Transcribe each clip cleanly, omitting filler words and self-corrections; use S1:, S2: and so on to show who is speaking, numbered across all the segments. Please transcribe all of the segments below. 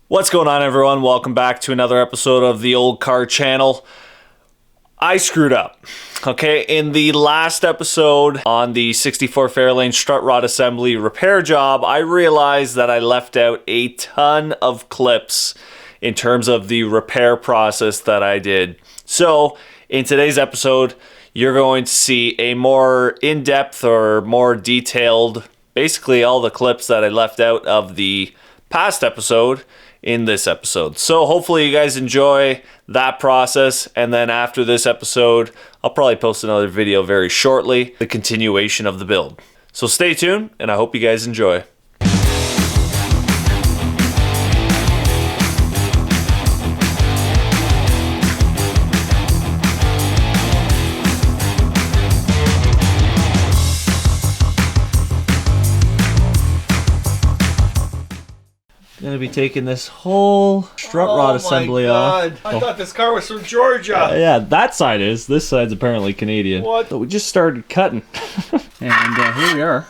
S1: What's going on, everyone? Welcome back to another episode of the Old Car Channel. I screwed up. Okay, in the last episode on the 64 Fairlane strut rod assembly repair job, I realized that I left out a ton of clips in terms of the repair process that I did. So, in today's episode, you're going to see a more in-depth or more detailed, basically all the clips that I left out of the past episode in this episode. So hopefully you guys enjoy that process, and then after this episode I'll probably post another video very shortly, the continuation of the build. So stay tuned and I hope you guys enjoy. Gonna be taking this whole strut rod assembly off.
S2: I thought this car was from Georgia.
S1: Yeah, that side is. This side's apparently Canadian.
S2: What?
S1: But we just started cutting. And here we are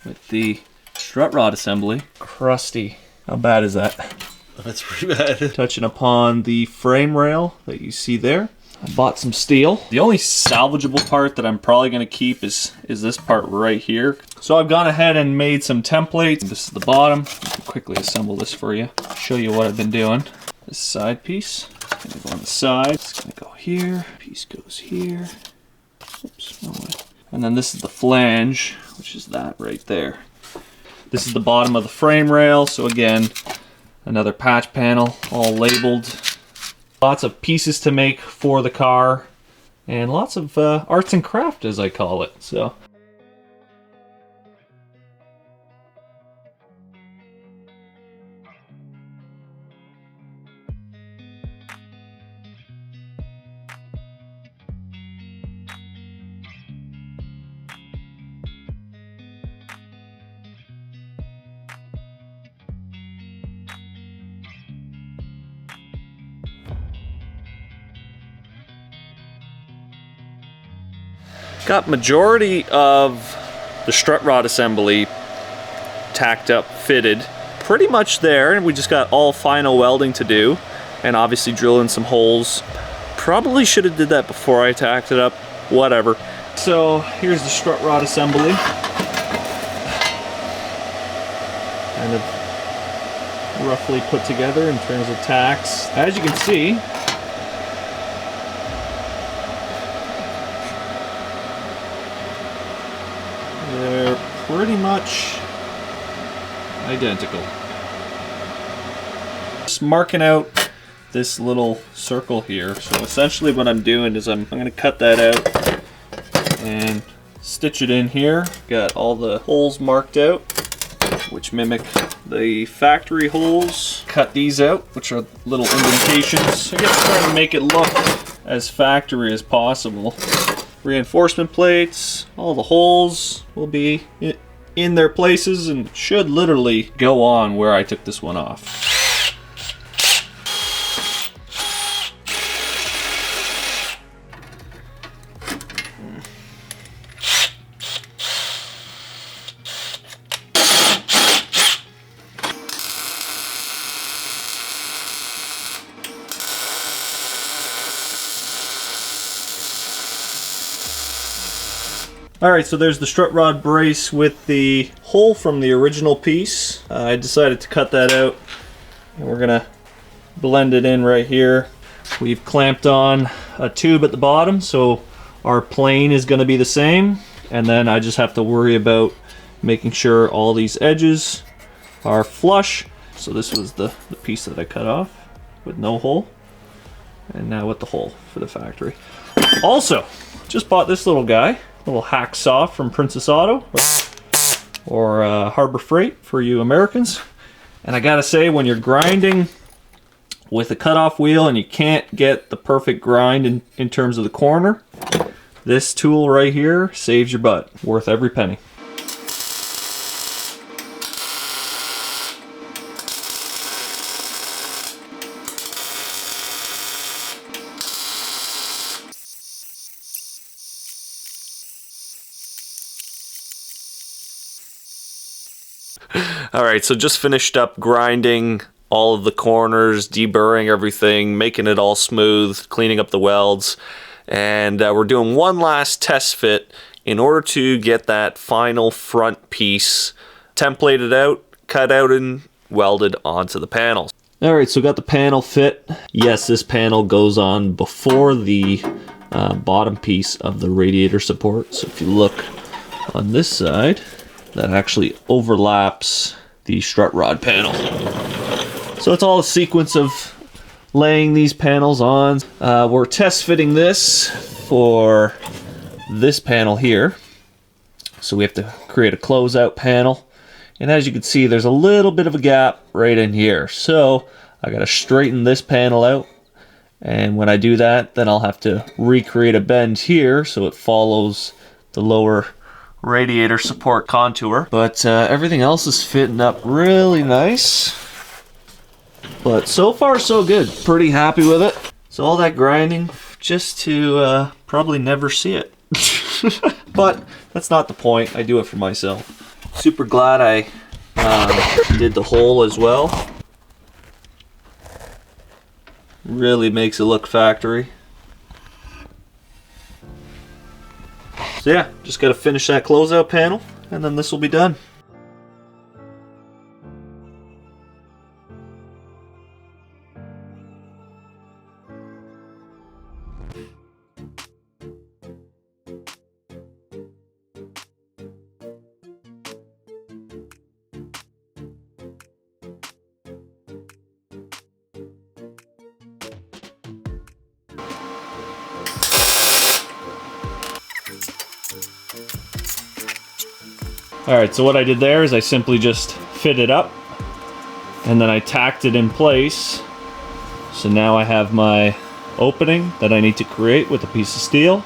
S1: with the strut rod assembly. Crusty. How bad is that?
S2: That's pretty bad.
S1: Touching upon the frame rail that you see there. I bought some steel. The only salvageable part that I'm probably going to keep is this part right here. So I've gone ahead and made some templates. This is the bottom. I can quickly assemble this for you. Show you what I've been doing. This side piece is going to go on the side. It's going to go here. Piece goes here. Oops, no way. And then this is the flange, which is that right there. This is the bottom of the frame rail. So again, another patch panel, all labeled. Lots of pieces to make for the car, and lots of arts and craft, as I call it. So. Got majority of the strut rod assembly tacked up, fitted, pretty much there, and we just got all final welding to do, and obviously drill in some holes. Probably should have did that before I tacked it up, whatever. So here's the strut rod assembly. Kind of roughly put together in terms of tacks. As you can see, they're pretty much identical. Just marking out this little circle here. So essentially what I'm doing is I'm going to cut that out and stitch it in here. Got all the holes marked out, which mimic the factory holes. Cut these out, which are little indentations. I guess trying to make it look as factory as possible. Reinforcement plates, all the holes will be in their places and should literally go on where I took this one off. Alright, so there's the strut rod brace with the hole from the original piece. I decided to cut that out, and we're going to blend it in right here. We've clamped on a tube at the bottom, so our plane is going to be the same, and then I just have to worry about making sure all these edges are flush. So this was the piece that I cut off with no hole, and now with the hole for the factory. Also, just bought this little guy. Little hacksaw from Princess Auto or Harbor Freight for you Americans. And I gotta say, when you're grinding with a cutoff wheel and you can't get the perfect grind in terms of the corner, this tool right here saves your butt. Worth every penny. Alright, so just finished up grinding all of the corners, deburring everything, making it all smooth, cleaning up the welds. And we're doing one last test fit in order to get that final front piece templated out, cut out, and welded onto the panels. Alright, so got the panel fit. Yes, this panel goes on before the bottom piece of the radiator support. So if you look on this side, that actually overlaps the strut rod panel. So it's all a sequence of laying these panels on. We're test fitting this for this panel here. So we have to create a closeout panel. And as you can see, there's a little bit of a gap right in here. So I gotta straighten this panel out. And when I do that, then I'll have to recreate a bend here so it follows the lower radiator support contour. But everything else is fitting up really nice. But so far so good. Pretty happy with it. So all that grinding just to probably never see it. But that's not the point. I do it for myself. Super glad I did the hole as well. Really makes it look factory. So yeah, just got to finish that closeout panel and then this will be done. Alright, so what I did there is I simply just fit it up and then I tacked it in place. So now I have my opening that I need to create with a piece of steel.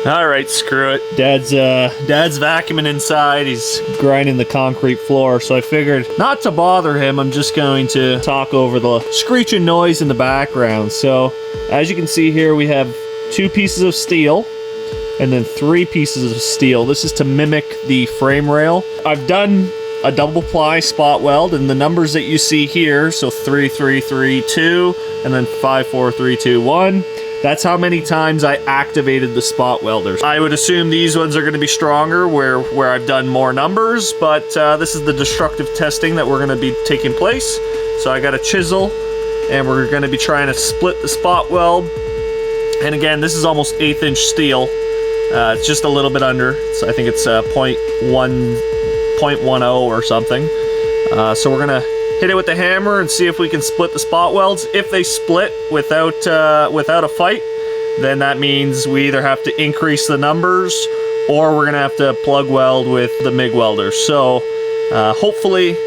S1: Alright, screw it. Dad's vacuuming inside. He's grinding the concrete floor, so I figured not to bother him, I'm just going to talk over the screeching noise in the background. So, as you can see here, we have 2 pieces of steel and then 3 pieces of steel. This is to mimic the frame rail. I've done a double ply spot weld, and the numbers that you see here, so 3, 3, 3, 2, and then 5, 4, 3, 2, 1. That's how many times I activated the spot welders. I would assume these ones are going to be stronger where I've done more numbers, but this is the destructive testing that we're going to be taking place. So I got a chisel, and we're going to be trying to split the spot weld. And again, this is almost 1/8 inch steel. It's just a little bit under. So I think it's 0.10 or something. So we're going to hit it with the hammer and see if we can split the spot welds. If they split without a fight, then that means we either have to increase the numbers or we're gonna have to plug weld with the MIG welder. So hopefully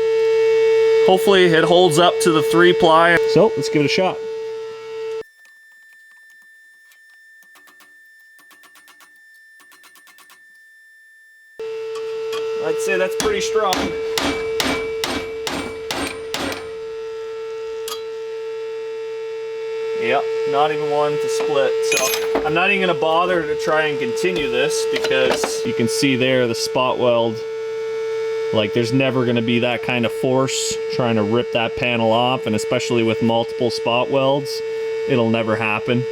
S1: it holds up to the 3-ply. So let's give it a shot. I'd say that's pretty strong. Yep, not even one to split. So I'm not even gonna bother to try and continue this because you can see there the spot weld, like there's never gonna be that kind of force trying to rip that panel off, and especially with multiple spot welds, it'll never happen.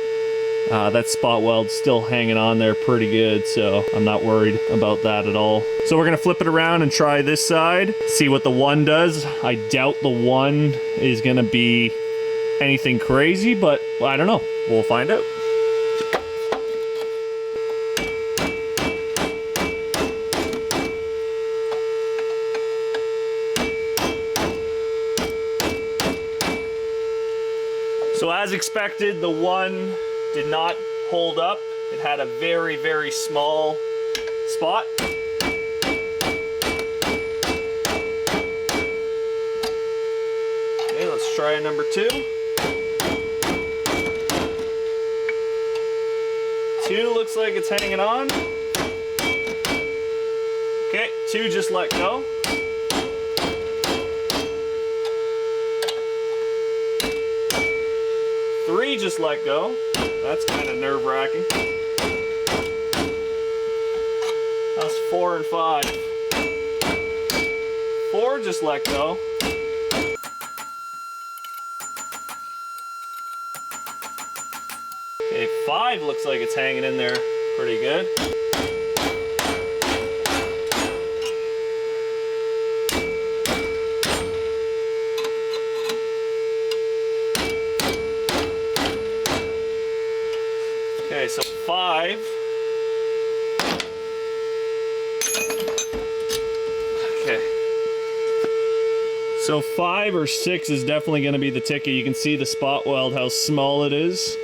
S1: That spot weld's still hanging on there pretty good, so I'm not worried about that at all. So we're gonna flip it around and try this side, see what the 1 does. I doubt the 1 is gonna be anything crazy, but I don't know. We'll find out. So as expected, the 1 did not hold up. It had a very, very small spot. Okay, let's try number 2. 2 looks like it's hanging on. Okay, 2 just let go. Three just let go. That's kind of nerve-wracking. That's 4 and 5. 4 just let go. Okay, 5 looks like it's hanging in there pretty good. Okay, so 5. Okay. So 5 or 6 is definitely going to be the ticket. You can see the spot weld, how small it is.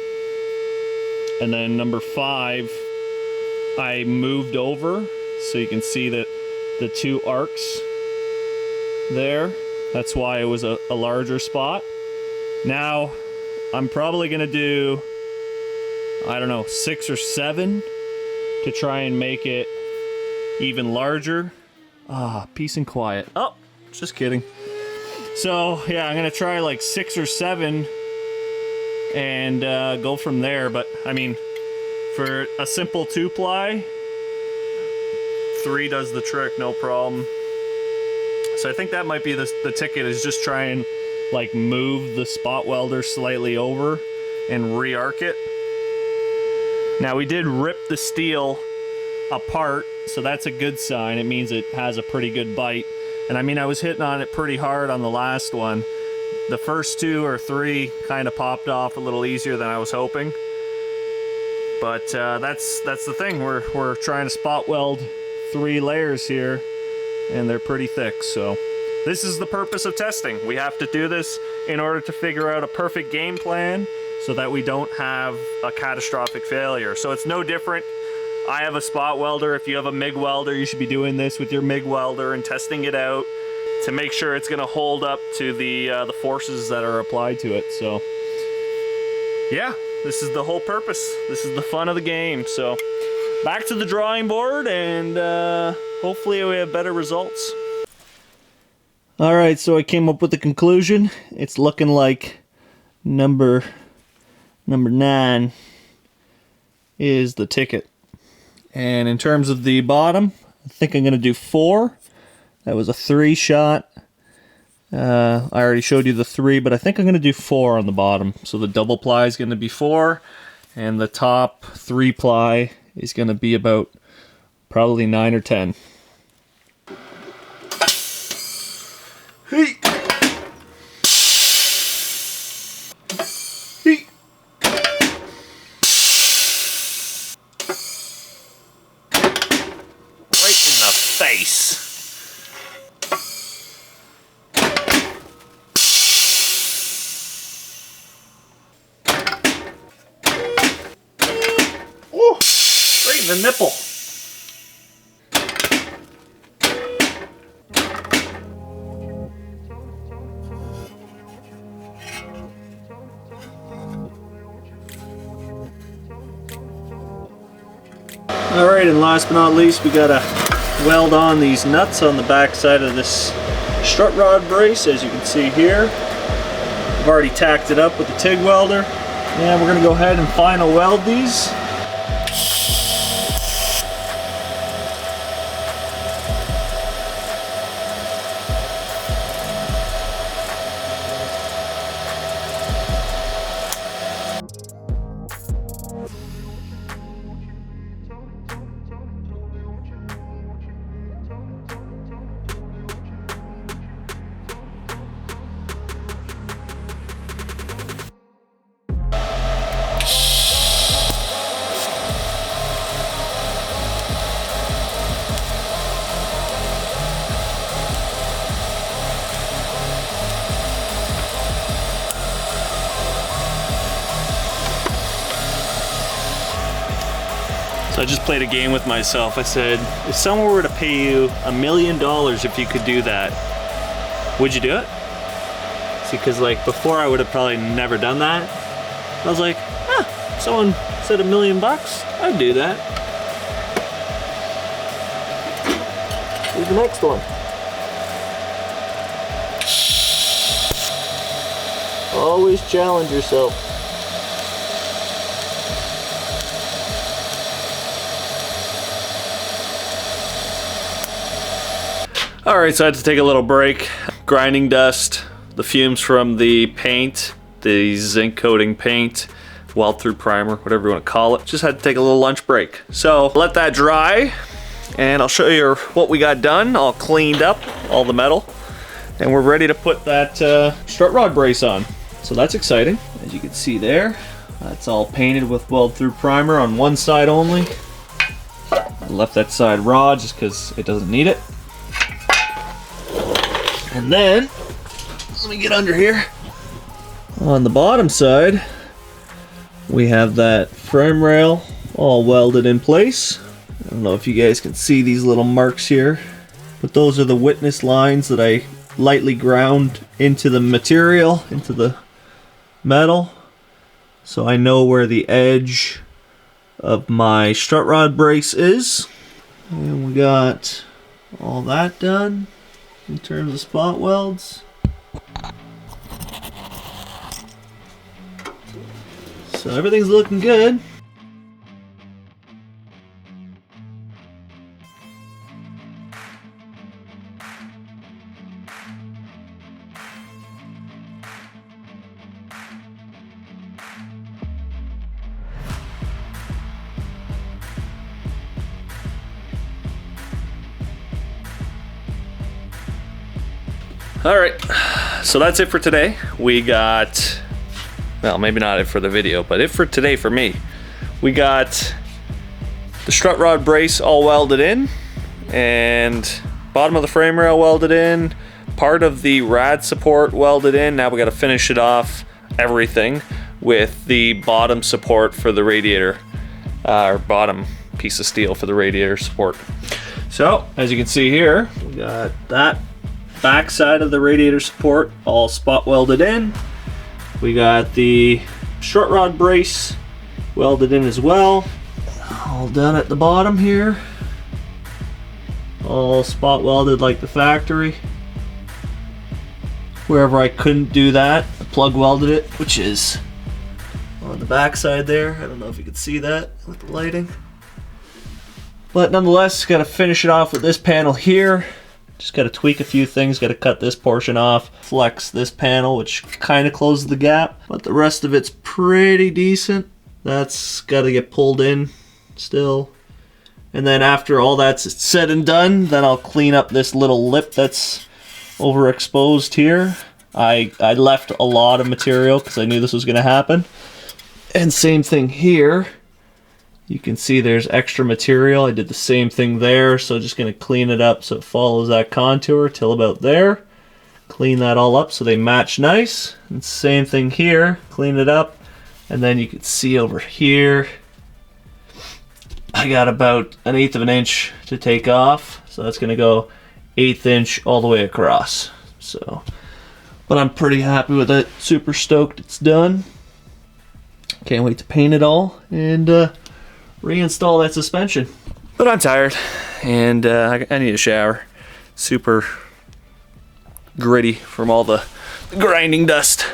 S1: And then number 5, I moved over, so you can see that the 2 arcs there. That's why it was a larger spot. Now, I'm probably going to do, I don't know, 6 or 7 to try and make it even larger. Ah, peace and quiet. Oh, just kidding. So, yeah, I'm going to try like 6 or 7 and go from there. But, I mean, for a simple 2-ply, 3 does the trick, no problem. So I think that might be the ticket, is just try and like move the spot welder slightly over and re-arc it. Now we did rip the steel apart, so that's a good sign. It means it has a pretty good bite. And I mean, I was hitting on it pretty hard on the last one. The first 2 or 3 kind of popped off a little easier than I was hoping. But that's the thing. We're trying to spot weld 3 layers here, and they're pretty thick. So this is the purpose of testing. We have to do this in order to figure out a perfect game plan so that we don't have a catastrophic failure. So it's no different. I have a spot welder. If you have a MIG welder, you should be doing this with your MIG welder and testing it out to make sure it's going to hold up to the forces that are applied to it. So yeah, this is the whole purpose. This is the fun of the game. So back to the drawing board, and hopefully we have better results. Alright, so I came up with the conclusion. It's looking like number 9 is the ticket. And in terms of the bottom, I think I'm going to do 4. That was a 3 shot. I already showed you the 3, but I think I'm going to do 4 on the bottom. So the double ply is going to be 4, and the top 3 ply is going to be about probably 9 or 10. Hey. Hey. Right in the face. Oh, right in the nipple. Alright, and last but not least, we gotta weld on these nuts on the back side of this strut rod brace, as you can see here. I've already tacked it up with the TIG welder, and we're gonna go ahead and final weld these. So I just played a game with myself. I said, if someone were to pay you $1 million if you could do that, would you do it? See, because like before I would have probably never done that. I was like, someone said $1 million, I'd do that. Here's the next one. Always challenge yourself. Alright, so I had to take a little break. Grinding dust, the fumes from the paint, the zinc coating paint, weld through primer, whatever you want to call it. Just had to take a little lunch break. So let that dry and I'll show you what we got done, all cleaned up, all the metal. And we're ready to put that strut rod brace on. So that's exciting. As you can see there, that's all painted with weld through primer on one side only. I left that side raw just because it doesn't need it. And then, let me get under here. On the bottom side, we have that frame rail all welded in place. I don't know if you guys can see these little marks here, but those are the witness lines that I lightly ground into the material, into the metal. So I know where the edge of my strut rod brace is. And we got all that done in terms of spot welds. So everything's looking good. All right, so that's it for today. We got, well, maybe not it for the video, but it for today for me. We got the strut rod brace all welded in, and bottom of the frame rail welded in, part of the rad support welded in. Now we got to finish it off, everything, with the bottom support for the radiator, or bottom piece of steel for the radiator support. So, as you can see here, we got that back side of the radiator support all spot welded in. We got the strut rod brace welded in as well, all done at the bottom here, all spot welded like the factory. Wherever I couldn't do that, I plug welded it, which is on the back side there. I don't know if you can see that with the lighting, but nonetheless, got to finish it off with this panel here. Just got to tweak a few things, got to cut this portion off, flex this panel, which kind of closes the gap, but the rest of it's pretty decent. That's got to get pulled in still. And then after all that's said and done, then I'll clean up this little lip that's overexposed here. I left a lot of material because I knew this was going to happen. And same thing here. You can see there's extra material. I did the same thing there, so just going to clean it up so it follows that contour till about there. Clean that all up so they match nice. And same thing here, clean it up. And then you can see over here, I got about 1/8 of an inch to take off. So that's going to go 1/8 inch all the way across. So, but I'm pretty happy with it. Super stoked it's done. Can't wait to paint it all and reinstall that suspension. But I'm tired and I need a shower. Super gritty from all the grinding dust,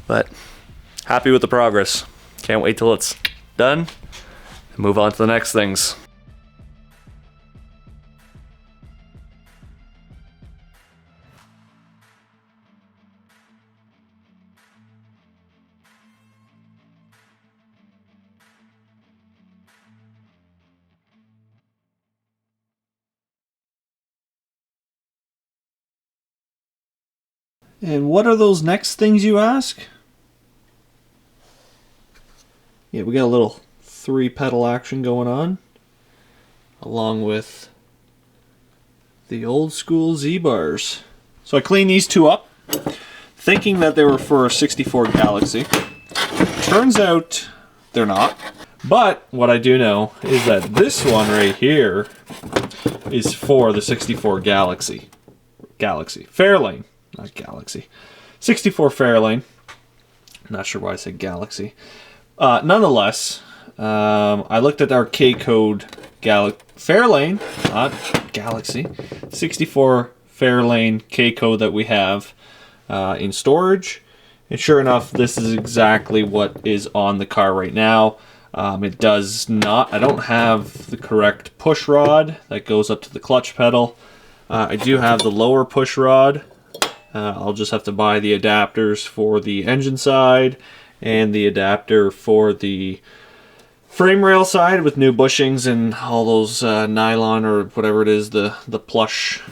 S1: but happy with the progress. Can't wait till it's done and move on to the next things. And what are those next things, you ask? Yeah, we got a little 3-pedal action going on, along with the old school Z-bars. So I cleaned these two up, thinking that they were for a 64 Galaxy. Turns out they're not. But what I do know is that this one right here is for the 64 Galaxy. Fairlane. Not Galaxy. 64 Fairlane. Not sure why I said Galaxy. Nonetheless, I looked at our K-code Fairlane, not Galaxy, 64 Fairlane K-code that we have in storage. And sure enough, this is exactly what is on the car right now. It does not, I don't have the correct push rod that goes up to the clutch pedal. I do have the lower push rod. I'll just have to buy the adapters for the engine side and the adapter for the frame rail side with new bushings and all those nylon or whatever it is, the plush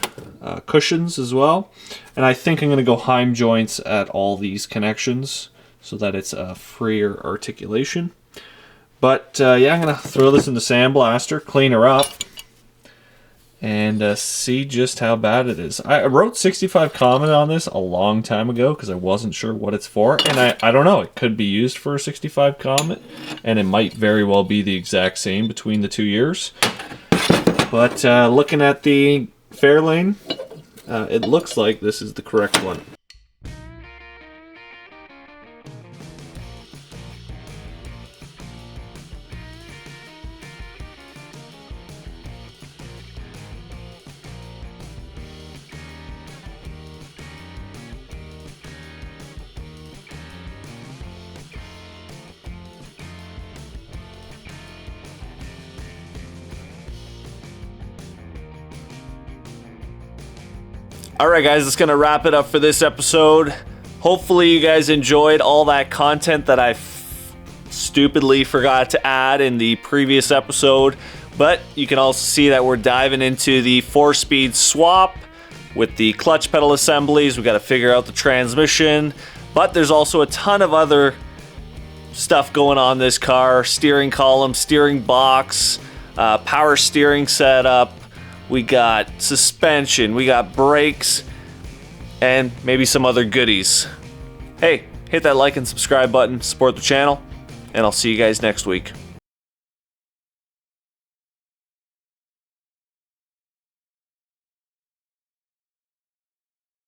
S1: cushions as well. And I think I'm going to go Heim joints at all these connections so that it's a freer articulation. But yeah, I'm going to throw this in the sandblaster, clean her up, and see just how bad it is. I wrote 65 comment on this a long time ago because I wasn't sure what it's for. And I don't know, it could be used for a 65 comment, and it might very well be the exact same between the 2 years. But looking at the Fairlane, it looks like this is the correct one. Alright guys, that's going to wrap it up for this episode. Hopefully you guys enjoyed all that content that I stupidly forgot to add in the previous episode. But you can also see that we're diving into the 4-speed swap with the clutch pedal assemblies. We got to figure out the transmission. But there's also a ton of other stuff going on in this car. Steering column, steering box, power steering setup. We got suspension, we got brakes, and maybe some other goodies. Hey, hit that like and subscribe button, support the channel, and I'll see you guys next week.